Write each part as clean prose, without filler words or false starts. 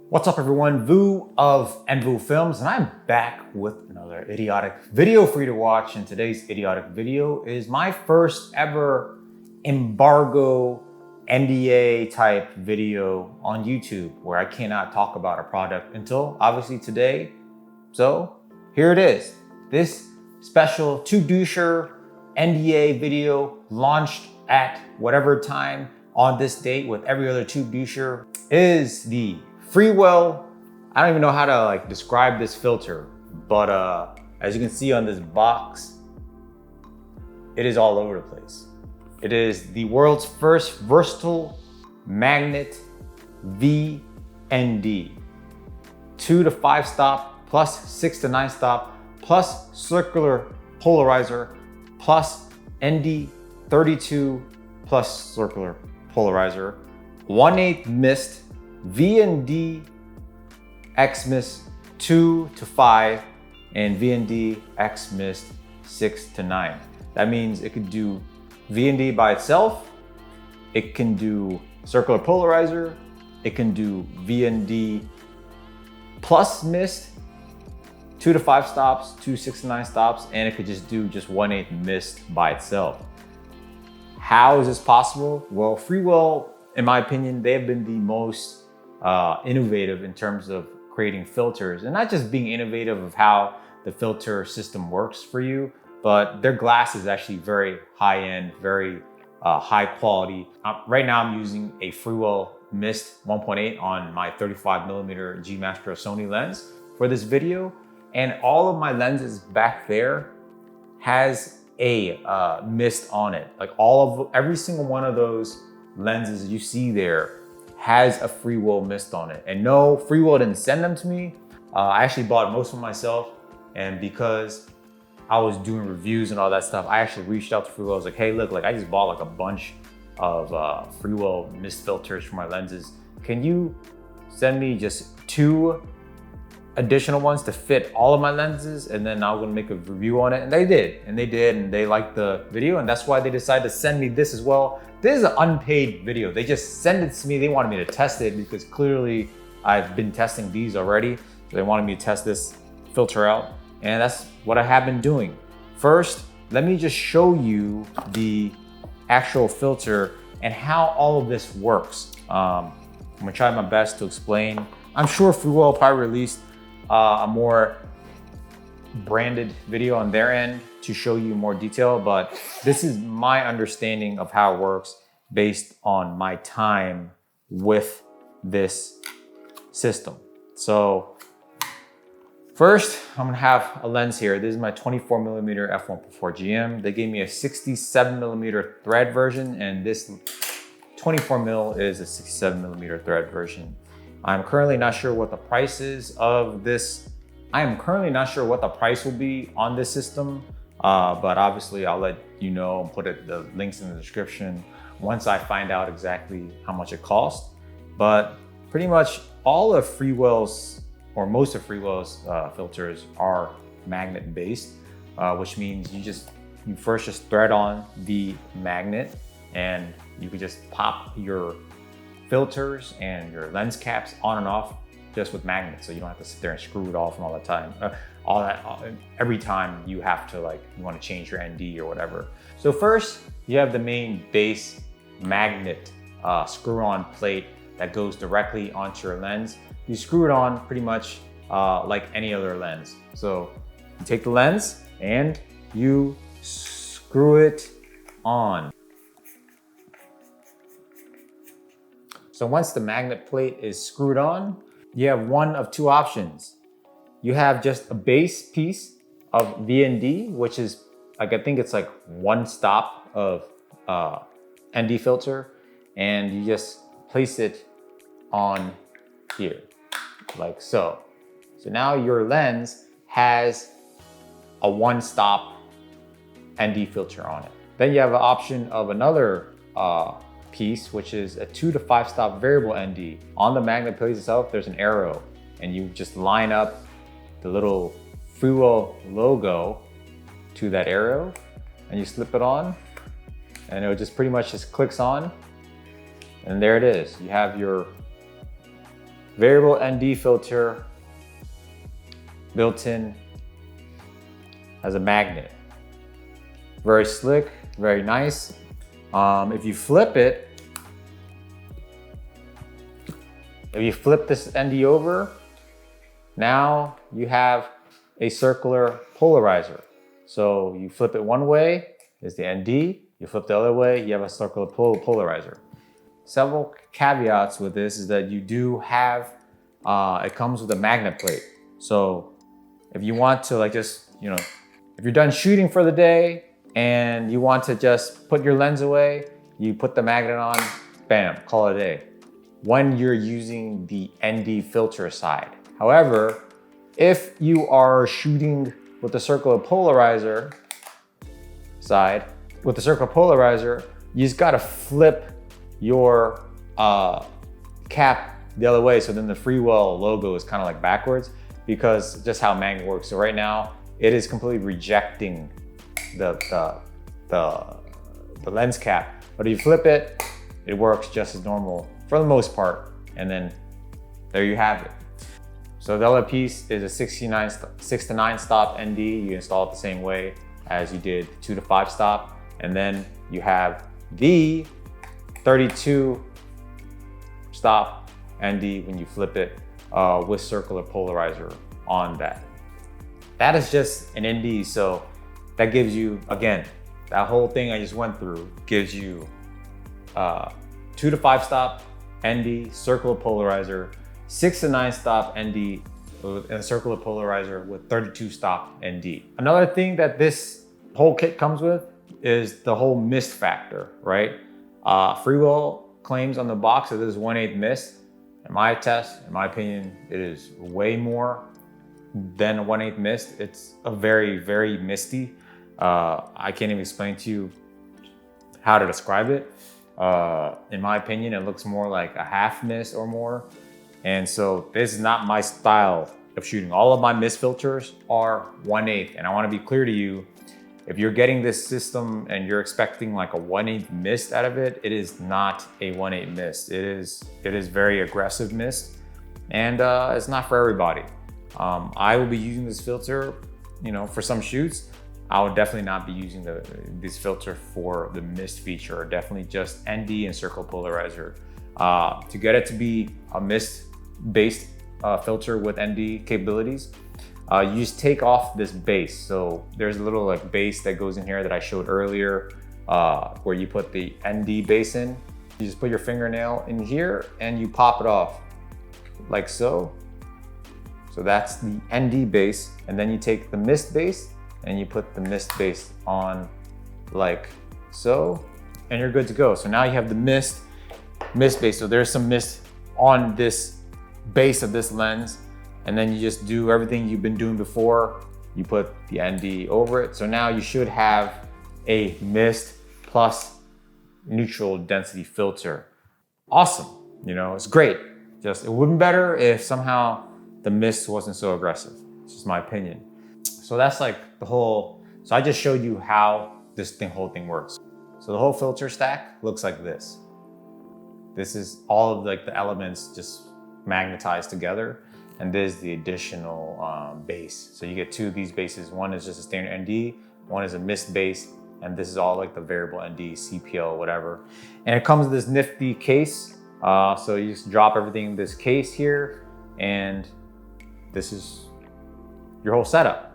What's up everyone, Vu of Vu Films, and I'm back with another idiotic video for you to watch. And today's idiotic video is my first ever embargo NDA type video on YouTube where I cannot talk about a product until obviously today. So here it is. This special two-doucher NDA video launched at whatever time on this date with every other two-doucher is the FREEWELL. I don't even know how to describe this filter, but as you can see on this box, it is all over the place. It is the world's first versatile magnet VND, 2 to 5 stop plus 6 to 9 stop plus circular polarizer plus ND 32 plus circular polarizer, 1/8 mist, VND X mist 2 to 5 and VND X mist 6 to 9. That means it could do VND by itself, it can do circular polarizer, it can do VND plus mist, 2 to 5 stops, 2 6 to 9 stops, and it could just do 1/8 mist by itself. How is this possible? Well, FREEWELL, in my opinion, they have been the most innovative in terms of creating filters, and not just being innovative of how the filter system works for you, but their glass is actually very high-end, very high quality. Right now I'm using a FREEWELL Mist 1.8 on my 35mm G Max Pro Sony lens for this video, and all of my lenses back there has a mist on it. Every single one of those lenses you see there has a FREEWELL mist on it. And no, FREEWELL didn't send them to me. I actually bought most of them myself, and because I was doing reviews and all that stuff, I actually reached out to FREEWELL. I was like, hey, look, I just bought a bunch of FREEWELL mist filters for my lenses. Can you send me just 2 additional ones to fit all of my lenses, and then I'm gonna make a review on it? And they did, and they liked the video, and that's why they decided to send me this as well. This is an unpaid video. They just sent it to me. They wanted me to test it because clearly I've been testing these already. So they wanted me to test this filter out, and that's what I have been doing. First, let me just show you the actual filter and how all of this works. I'm gonna try my best to explain. I'm sure FREEWELL probably released a more branded video on their end to show you more detail, but this is my understanding of how it works based on my time with this system. So first, I'm gonna have a lens here. This is my 24mm f1.4 GM. They gave me a 67mm thread version, and this 24mm is a 67mm thread version. I'm currently not sure what the price is of this. I am currently not sure what the price will be on this system, but obviously I'll let you know and put the links in the description once I find out exactly how much it costs. But pretty much all of FREEWELL's, or most of FREEWELL's filters are magnet based, which means you first just thread on the magnet, and you can just pop your filters and your lens caps on and off just with magnets, so you don't have to sit there and screw it off and all the time. Every time you have to you want to change your ND or whatever. So first, you have the main base magnet screw-on plate that goes directly onto your lens. You screw it on pretty much like any other lens. So you take the lens and you screw it on. So once the magnet plate is screwed on, you have one of 2 options. You have just a base piece of VND, which is I think it's 1 stop of ND filter, and you just place it on here, like so. So now your lens has a 1 stop ND filter on it. Then you have an option of another piece, which is a 2 to 5 stop variable ND. On the magnet plate itself, there's an arrow, and you just line up the little FREEWELL logo to that arrow, and you slip it on, and it just pretty much just clicks on, and there it is. You have your variable ND filter built in as a magnet. Very slick, very nice. If you flip this ND over, now you have a circular polarizer. So you flip it one way, is the ND. You flip the other way, you have a circular polarizer. Several caveats with this is that you do have, it comes with a magnet plate. So if you want to if you're done shooting for the day and you want to just put your lens away, you put the magnet on, bam, call it a day. When you're using the ND filter side. However, if you are shooting with the circular polarizer side, with the circular polarizer, you just gotta flip your cap the other way. So then the FREEWELL logo is kind of like backwards because just how magnet works. So right now it is completely rejecting the lens cap. But if you flip it, it works just as normal for the most part. And then there you have it. So the other piece is a 6 to 9 stop ND. You install it the same way as you did 2 to 5 stop. And then you have the 32 stop ND when you flip it with circular polarizer on that. That is just an ND. So that gives you, again, that whole thing I just went through gives you 2 to 5 stop ND, circular polarizer, 6 to 9 stop ND, and a circular polarizer with 32 stop ND. Another thing that this whole kit comes with is the whole mist factor, right? FREEWELL claims on the box that this is 1/8 mist. In my test, in my opinion, it is way more than a 1/8 mist. It's a very, very misty. I can't even explain to you how to describe it. In my opinion, it looks more like a half mist or more. And so this is not my style of shooting. All of my mist filters are 1/8. And I wanna be clear to you, if you're getting this system and you're expecting like a 1/8 mist out of it, it is not a 1/8 mist. It is very aggressive mist, and it's not for everybody. I will be using this filter, for some shoots. I would definitely not be using this filter for the mist feature, definitely just ND and circular polarizer. To get it to be a mist-based filter with ND capabilities, you just take off this base. So there's a little base that goes in here that I showed earlier, where you put the ND base in. You just put your fingernail in here and you pop it off like so. So that's the ND base. And then you take the mist base and you put the mist base on like so, and you're good to go. So now you have the mist base. So there's some mist on this base of this lens, and then you just do everything you've been doing before. You put the ND over it. So now you should have a mist plus neutral density filter. Awesome, it's great. Just, it would be better if somehow the mist wasn't so aggressive. It's just my opinion. So that's like the whole, so I just showed you how this whole thing works. So the whole filter stack looks like this. This is all of the elements just magnetized together. And this is the additional base. So you get 2 of these bases. One is just a standard ND, one is a mist base, and this is all like the variable ND, CPL, whatever. And it comes with this nifty case. So you just drop everything in this case here, and this is your whole setup.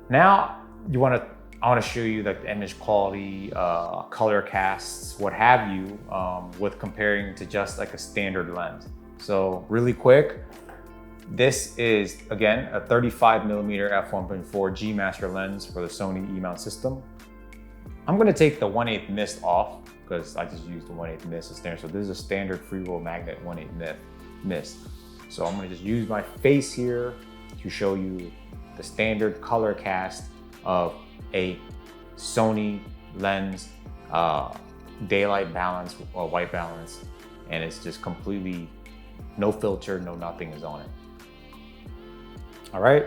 Now I want to show you the image quality, color casts, what have you, with comparing to just like a standard lens. So really quick, this is again a 35mm f1.4 G Master lens for the Sony E-mount system. I'm going to take the 1/8 mist off because I just used the 1/8 mist as standard. So this is a standard FREEWELL magnet 1/8 mist. So I'm going to just use my face here to show you the standard color cast of a Sony lens, daylight balance or white balance, and it's just completely no filter, no nothing is on it. All right.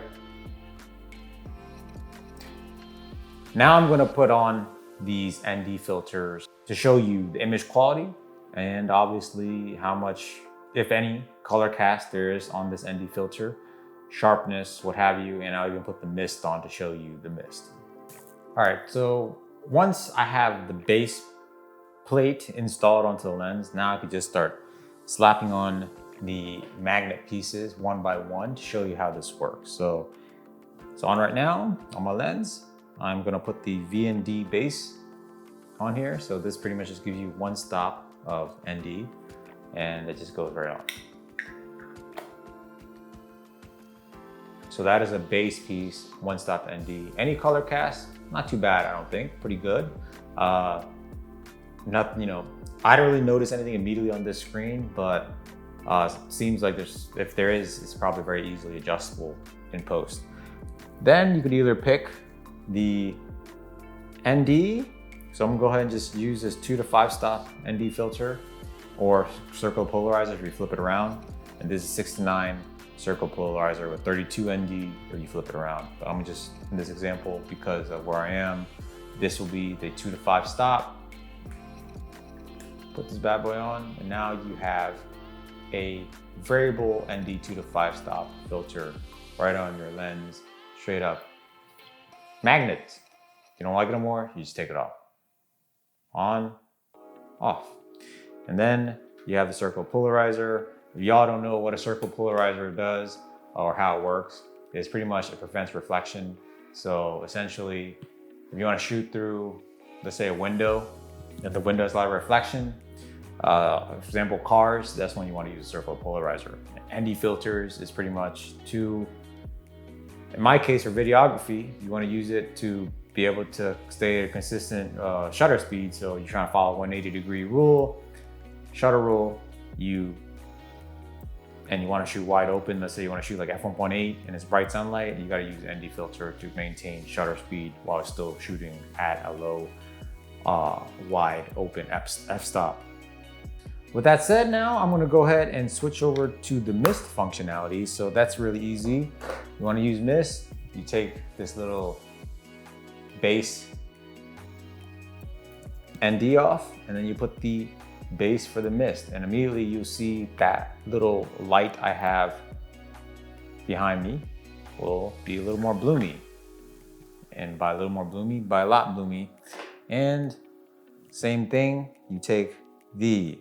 Now I'm going to put on these ND filters to show you the image quality and obviously how much, if any, color cast there is on this ND filter, sharpness, what have you, and I'll even put the mist on to show you the mist. All right, so once I have the base plate installed onto the lens, now I could just start slapping on the magnet pieces one by one to show you how this works. So it's on right now on my lens. I'm gonna put the VND base on here. So this pretty much just gives you one stop of ND, and it just goes right on. So that is a base piece, one stop ND. Any color cast, not too bad, I don't think, pretty good. Not, you know, I don't really notice anything immediately on this screen, but seems like if there is, it's probably very easily adjustable in post. Then you could either pick the ND, so I'm gonna go ahead and just use this 2 to 5 stop ND filter, or circular polarizer if you flip it around. And this is 6 to 9 circular polarizer with 32 ND, or you flip it around. But I'm just, in this example, because of where I am, this will be the 2 to 5 stop. Put this bad boy on, and now you have a variable ND 2 to 5 stop filter right on your lens, straight up. Magnets. If you don't like it anymore, you just take it off. On, off. And then you have the circular polarizer. If y'all don't know what a circular polarizer does or how it works, it's pretty much it prevents reflection. So essentially, if you want to shoot through, let's say, a window, if the window has a lot of reflection, for example, cars, that's when you want to use a circular polarizer. ND filters is pretty much in my case for videography, you want to use it to be able to stay at a consistent shutter speed. So you're trying to follow 180-degree rule, shutter rule, and you want to shoot wide open. Let's say you want to shoot like f1.8 and it's bright sunlight, and you got to use ND filter to maintain shutter speed while it's still shooting at a low, wide open f-stop. With that said, now I'm gonna go ahead and switch over to the mist functionality. So that's really easy. You wanna use mist, you take this little base ND off, and then you put the base for the mist, and immediately you'll see that little light I have behind me will be a little more bloomy. And by a little more bloomy, by a lot bloomy. And same thing, you take the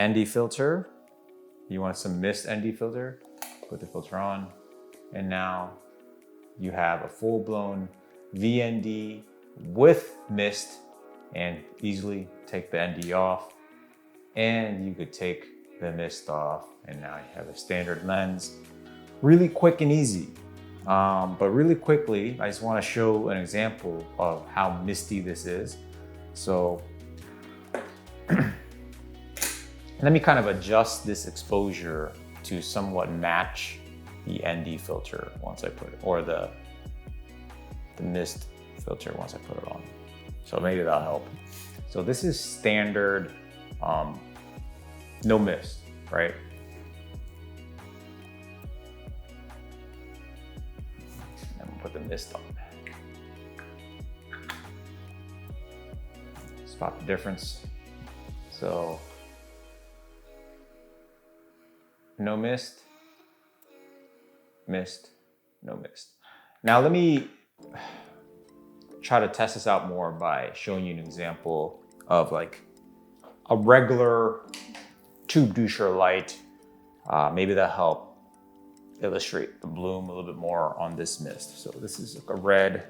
ND filter, you want some mist ND filter, put the filter on, and now you have a full-blown VND with mist, and easily take the ND off, and you could take the mist off, and now you have a standard lens. Really quick and easy. But really quickly, I just want to show an example of how misty this is. So let me kind of adjust this exposure to somewhat match the ND filter once I put it, or the mist filter once I put it on. So maybe that'll help. So this is standard, no mist, right? And we'll put the mist on. Spot the difference. So no mist, mist, no mist. Now let me try to test this out more by showing you an example of like a regular tube doucher light. Maybe that'll help illustrate the bloom a little bit more on this mist. So this is like a red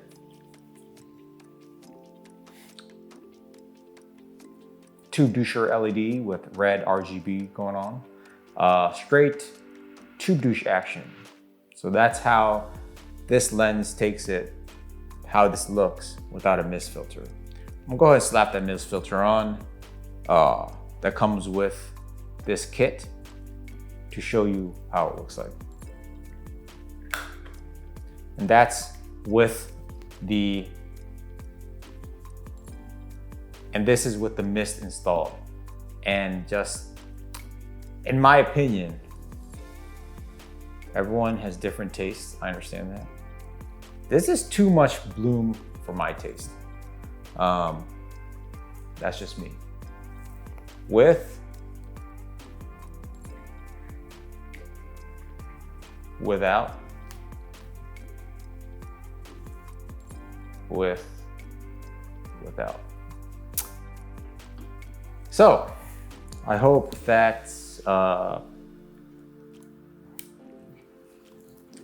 tube doucher LED with red RGB going on. Straight tube douche action. So that's how this lens takes it, how this looks without a mist filter. I'm gonna go ahead and slap that mist filter on. That comes with this kit to show you how it looks like. And that's with and this is with the mist installed. And just, in my opinion, everyone has different tastes, I understand that. This is too much bloom for my taste. That's just me. With without, with, without. So I hope that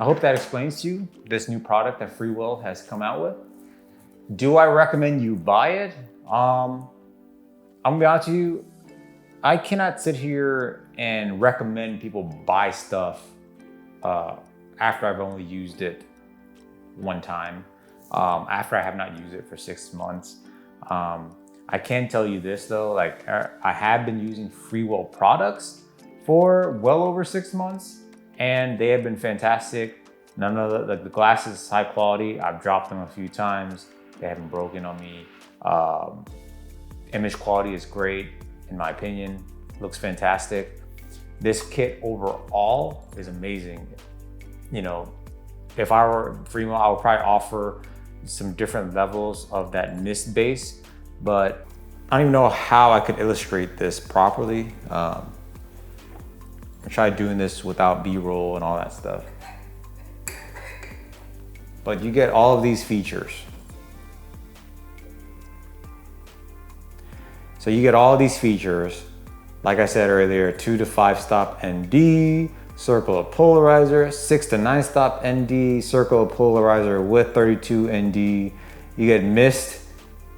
explains to you this new product that FREEWELL has come out with. Do I recommend you buy it? I'm gonna be honest with you, I cannot sit here and recommend people buy stuff after I've only used it one time, after I have not used it for 6 months. I can tell you this though, like I have been using FREEWELL products for well over 6 months and they have been fantastic. None of the glass is high quality. I've dropped them a few times. They haven't broken on me. Image quality is great in my opinion. Looks fantastic. This kit overall is amazing. You know, if I were FREEWELL, I would probably offer some different levels of that mist base, but I don't even know how I could illustrate this properly. I tried doing this without B-roll and all that stuff. But you get all of these features. So you get all of these features. Like I said earlier, 2 to 5 stop ND Circular Polarizer, 6 to 9 stop ND Circular Polarizer with 32 ND. You get mist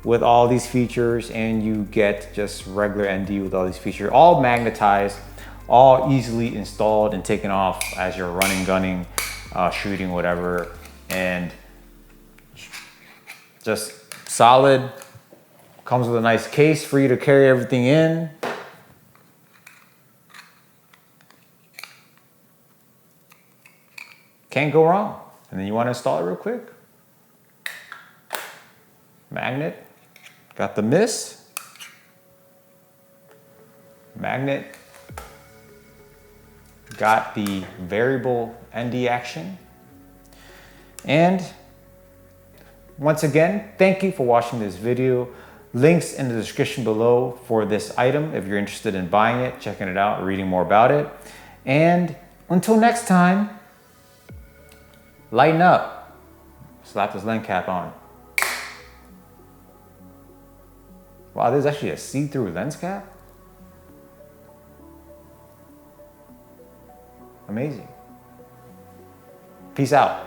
with all these features and you get just regular ND with all these features, all magnetized, all easily installed and taken off as you're running, gunning, shooting, whatever. And just solid, comes with a nice case for you to carry everything in. Can't go wrong. And then you want to install it real quick. Magnet, got the mist. Magnet, got the variable ND action. And once again, thank you for watching this video. Links in the description below for this item if you're interested in buying it, checking it out, reading more about it. And until next time, lighten up. Slap this lens cap on. Wow, there's actually a see-through lens cap? Amazing. Peace out.